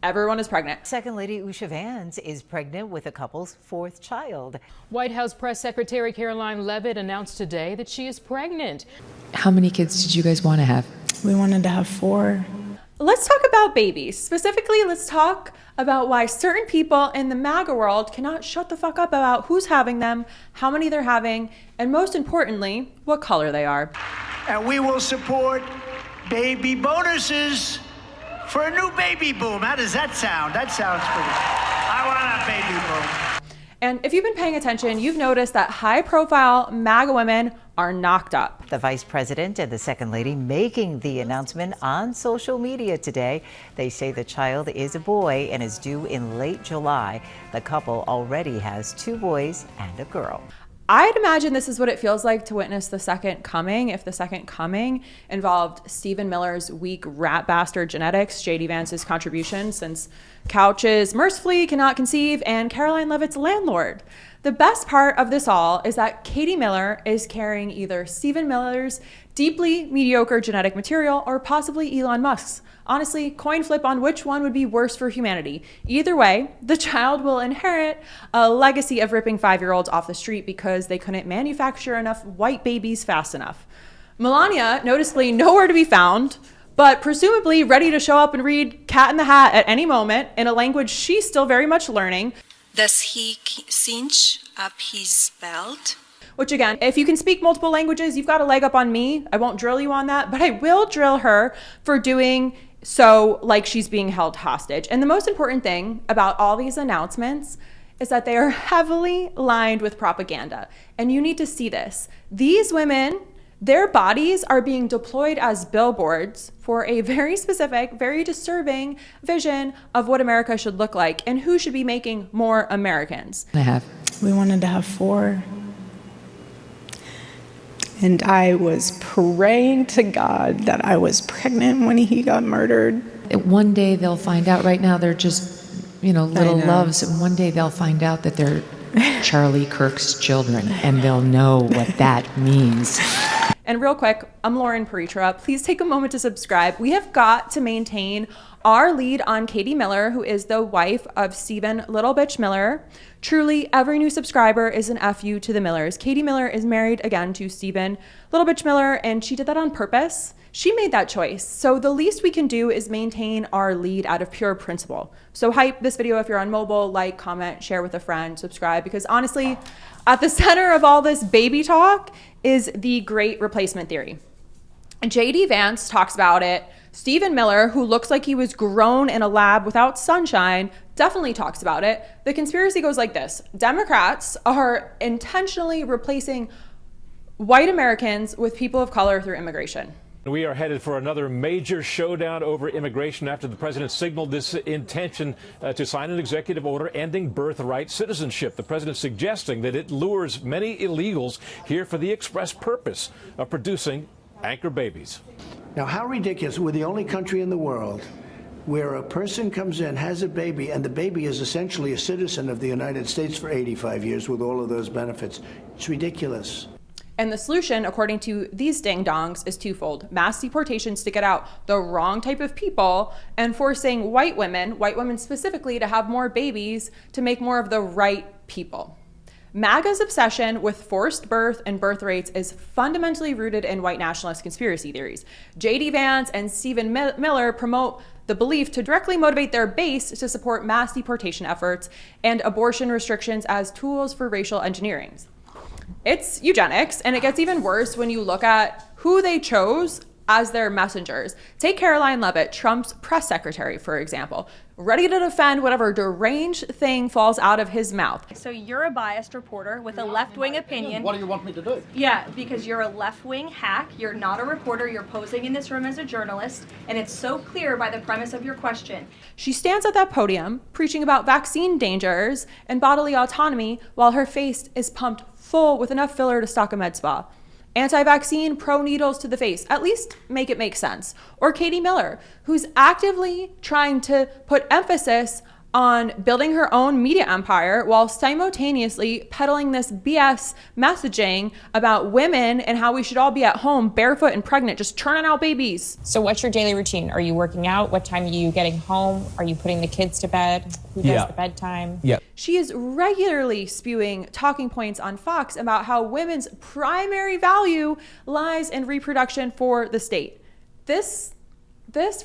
everyone is pregnant. Second Lady Usha Vance is pregnant with the couple's fourth child. White House Press Secretary Caroline Leavitt announced today that she is pregnant. How many kids did you guys want to have? We wanted to have 4. Let's talk about babies. Specifically, let's talk about why certain people in the MAGA world cannot shut the fuck up about who's having them, how many they're having, and most importantly, what color they are. And we will support baby bonuses for a new baby boom. How does that sound? That sounds pretty. I want a baby boom. And if you've been paying attention, you've noticed that high-profile MAGA women are knocked up. The Vice President and the Second Lady making the announcement on social media today. They say the child is a boy and is due in late July. The couple already has 2 boys and a girl. I'd imagine this is what it feels like to witness the second coming, if the second coming involved Stephen Miller's weak rat bastard genetics, J.D. Vance's contribution since couches mercifully cannot conceive, and Caroline Leavitt's landlord. The best part of this all is that Katie Miller is carrying either Stephen Miller's deeply mediocre genetic material or possibly Elon Musk's. Honestly, coin flip on which one would be worse for humanity. Either way, the child will inherit a legacy of ripping 5-year-olds off the street because they couldn't manufacture enough white babies fast enough. Melania, noticeably nowhere to be found, but presumably ready to show up and read Cat in the Hat at any moment in a language she's still very much learning. Does he cinch up his belt? Which again, if you can speak multiple languages, you've got a leg up on me. I won't drill you on that, but I will drill her for doing so like she's being held hostage. And the most important thing about all these announcements is that they are heavily lined with propaganda. And you need to see this. These women, their bodies are being deployed as billboards for a very specific, very disturbing vision of what America should look like and who should be making more Americans. We wanted to have 4. And I was praying to God that I was pregnant when he got murdered. One day they'll find out. Right now they're just, little loves. And one day they'll find out that they're Charlie Kirk's children, and they'll know what that means. And real quick, I'm Lauren Paritra. Please take a moment to subscribe. We have got to maintain our lead on Katie Miller, who is the wife of Stephen Little Bitch Miller. Truly, every new subscriber is an FU to the Millers. Katie Miller is married again to Stephen Little Bitch Miller, and she did that on purpose. She made that choice. So the least we can do is maintain our lead out of pure principle. So hype this video if you're on mobile, like, comment, share with a friend, subscribe, because honestly, at the center of all this baby talk is the great replacement theory. J.D. Vance talks about it. Stephen Miller, who looks like he was grown in a lab without sunshine, definitely talks about it. The conspiracy goes like this. Democrats are intentionally replacing white Americans with people of color through immigration. We are headed for another major showdown over immigration after the president signaled this intention to sign an executive order ending birthright citizenship. The president suggesting that it lures many illegals here for the express purpose of producing anchor babies. Now, how ridiculous. We're the only country in the world where a person comes in, has a baby, and the baby is essentially a citizen of the United States for 85 years with all of those benefits. It's ridiculous. And the solution, according to these ding-dongs, is twofold. Mass deportations to get out the wrong type of people and forcing white women specifically, to have more babies to make more of the right people. MAGA's obsession with forced birth and birth rates is fundamentally rooted in white nationalist conspiracy theories. J.D. Vance and Stephen Miller promote the belief to directly motivate their base to support mass deportation efforts and abortion restrictions as tools for racial engineering. It's eugenics, and it gets even worse when you look at who they chose as their messengers. Take Caroline Leavitt, Trump's press secretary, for example, ready to defend whatever deranged thing falls out of his mouth. So you're a biased reporter with a left-wing opinion. What do you want me to do? Yeah, because you're a left-wing hack. You're not a reporter. You're posing in this room as a journalist, and it's so clear by the premise of your question. She stands at that podium preaching about vaccine dangers and bodily autonomy while her face is pumped full with enough filler to stock a med spa. Anti-vaccine, pro-needles to the face. At least make it make sense. Or Katie Miller, who's actively trying to put emphasis on building her own media empire while simultaneously peddling this BS messaging about women and how we should all be at home barefoot and pregnant, just churning out babies. So what's your daily routine? Are you working out? What time are you getting home? Are you putting the kids to bed? Who does the bedtime? Yeah. She is regularly spewing talking points on Fox about how women's primary value lies in reproduction for the state. This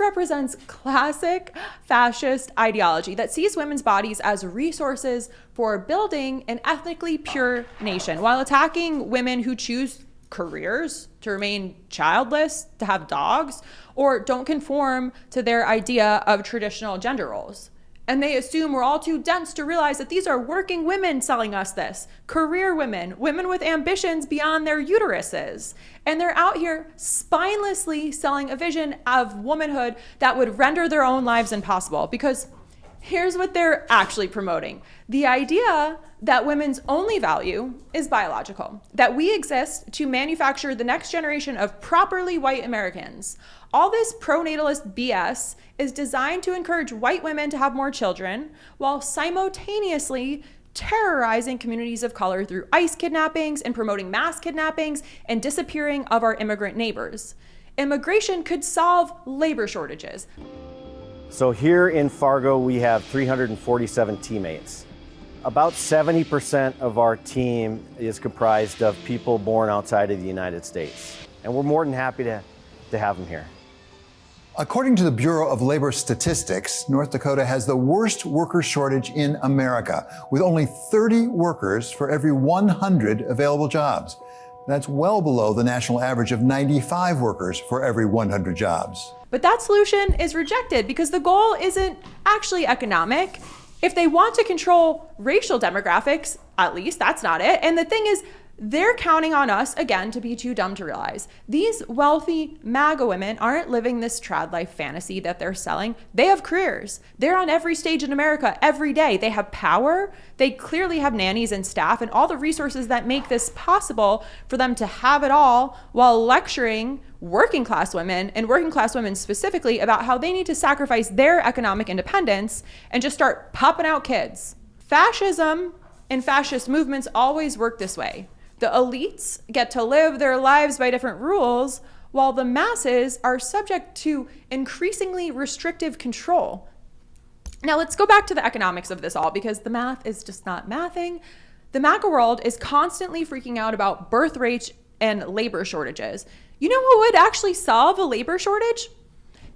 represents classic fascist ideology that sees women's bodies as resources for building an ethnically pure nation while attacking women who choose careers, to remain childless, to have dogs, or don't conform to their idea of traditional gender roles. And they assume we're all too dense to realize that these are working women selling us this. Career women, women with ambitions beyond their uteruses. And they're out here spinelessly selling a vision of womanhood that would render their own lives impossible. Because here's what they're actually promoting. The idea that women's only value is biological, that we exist to manufacture the next generation of properly white Americans. All this pronatalist BS is designed to encourage white women to have more children while simultaneously terrorizing communities of color through ICE kidnappings and promoting mass kidnappings and disappearing of our immigrant neighbors. Immigration could solve labor shortages. So here in Fargo, we have 347 teammates. About 70% of our team is comprised of people born outside of the United States. And we're more than happy to have them here. According to the Bureau of Labor Statistics, North Dakota has the worst worker shortage in America, with only 30 workers for every 100 available jobs. That's well below the national average of 95 workers for every 100 jobs. But that solution is rejected because the goal isn't actually economic. If they want to control racial demographics, at least that's not it. And the thing is, they're counting on us, again, to be too dumb to realize. These wealthy MAGA women aren't living this trad life fantasy that they're selling. They have careers. They're on every stage in America every day. They have power. They clearly have nannies and staff and all the resources that make this possible for them to have it all while lecturing working class women, and working class women specifically, about how they need to sacrifice their economic independence and just start popping out kids. Fascism and fascist movements always work this way. The elites get to live their lives by different rules, while the masses are subject to increasingly restrictive control. Now let's go back to the economics of this all, because the math is just not mathing. The MAGA world is constantly freaking out about birth rates and labor shortages. You know who would actually solve a labor shortage?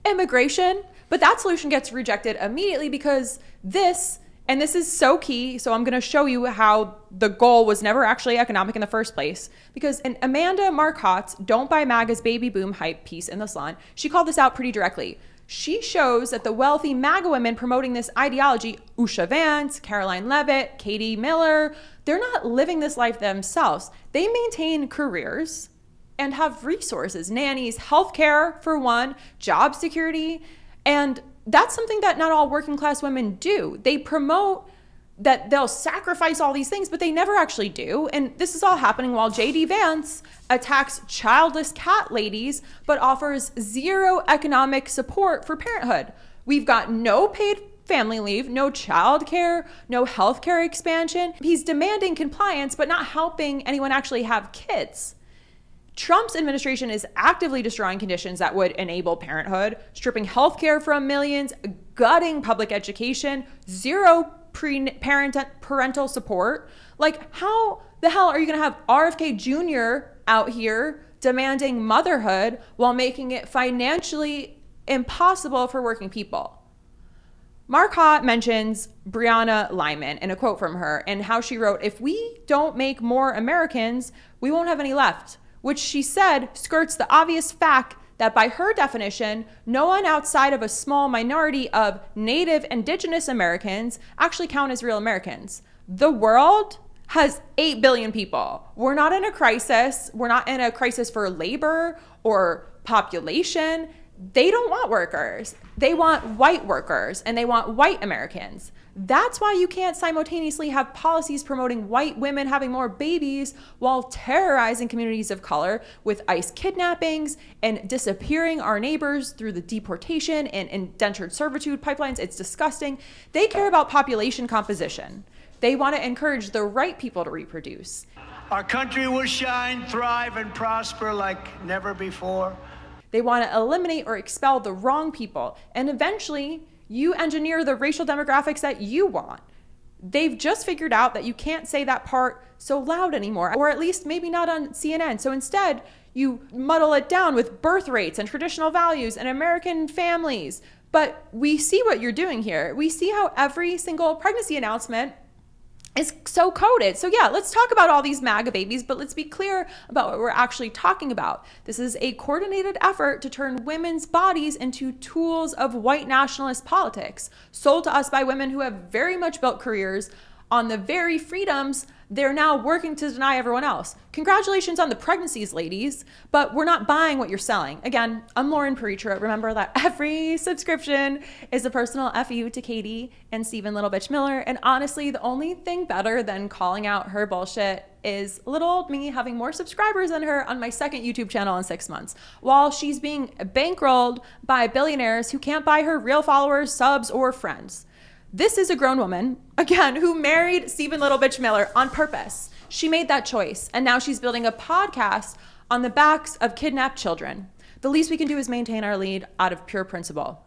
Immigration. But that solution gets rejected immediately because this is so key, so I'm going to show you how the goal was never actually economic in the first place. Because in Amanda Marcotte's Don't Buy MAGA's Baby Boom Hype piece in The Salon, she called this out pretty directly. She shows that the wealthy MAGA women promoting this ideology, Usha Vance, Caroline Leavitt, Katie Miller, they're not living this life themselves. They maintain careers and have resources, nannies, healthcare for one, job security, and that's something that not all working class women do. They promote that they'll sacrifice all these things, but they never actually do. And this is all happening while J.D. Vance attacks childless cat ladies, but offers zero economic support for parenthood. We've got no paid family leave, no childcare, no healthcare expansion. He's demanding compliance, but not helping anyone actually have kids. Trump's administration is actively destroying conditions that would enable parenthood, stripping healthcare from millions, gutting public education, zero parental support. Like, how the hell are you going to have RFK Jr. out here demanding motherhood while making it financially impossible for working people? Marcotte mentions Breonna Lyman in a quote from her and how she wrote, "If we don't make more Americans, we won't have any left," which she said skirts the obvious fact that by her definition, no one outside of a small minority of Native Indigenous Americans actually count as real Americans. The world has 8 billion people. We're not in a crisis. We're not in a crisis for labor or population. They don't want workers. They want white workers, and they want white Americans. That's why you can't simultaneously have policies promoting white women having more babies while terrorizing communities of color with ICE kidnappings and disappearing our neighbors through the deportation and indentured servitude pipelines. It's disgusting. They care about population composition. They want to encourage the right people to reproduce. Our country will shine, thrive, and prosper like never before. They want to eliminate or expel the wrong people, and eventually you engineer the racial demographics that you want. They've just figured out that you can't say that part so loud anymore, or at least maybe not on CNN. So instead, you muddle it down with birth rates and traditional values and American families. But we see what you're doing here. We see how every single pregnancy announcement is so coded. So yeah, let's talk about all these MAGA babies, but let's be clear about what we're actually talking about. This is a coordinated effort to turn women's bodies into tools of white nationalist politics, sold to us by women who have very much built careers on the very freedoms they're now working to deny everyone else. Congratulations on the pregnancies, ladies, but we're not buying what you're selling. Again, I'm Lauren Patriotic. Remember that every subscription is a personal FU to Katie and Stephen Little Bitch Miller. And honestly, the only thing better than calling out her bullshit is little old me having more subscribers than her on my second YouTube channel in 6 months, while she's being bankrolled by billionaires who can't buy her real followers, subs, or friends. This is a grown woman, again, who married Stephen Little Bitch Miller on purpose. She made that choice, and now she's building a podcast on the backs of kidnapped children. The least we can do is maintain our lead out of pure principle.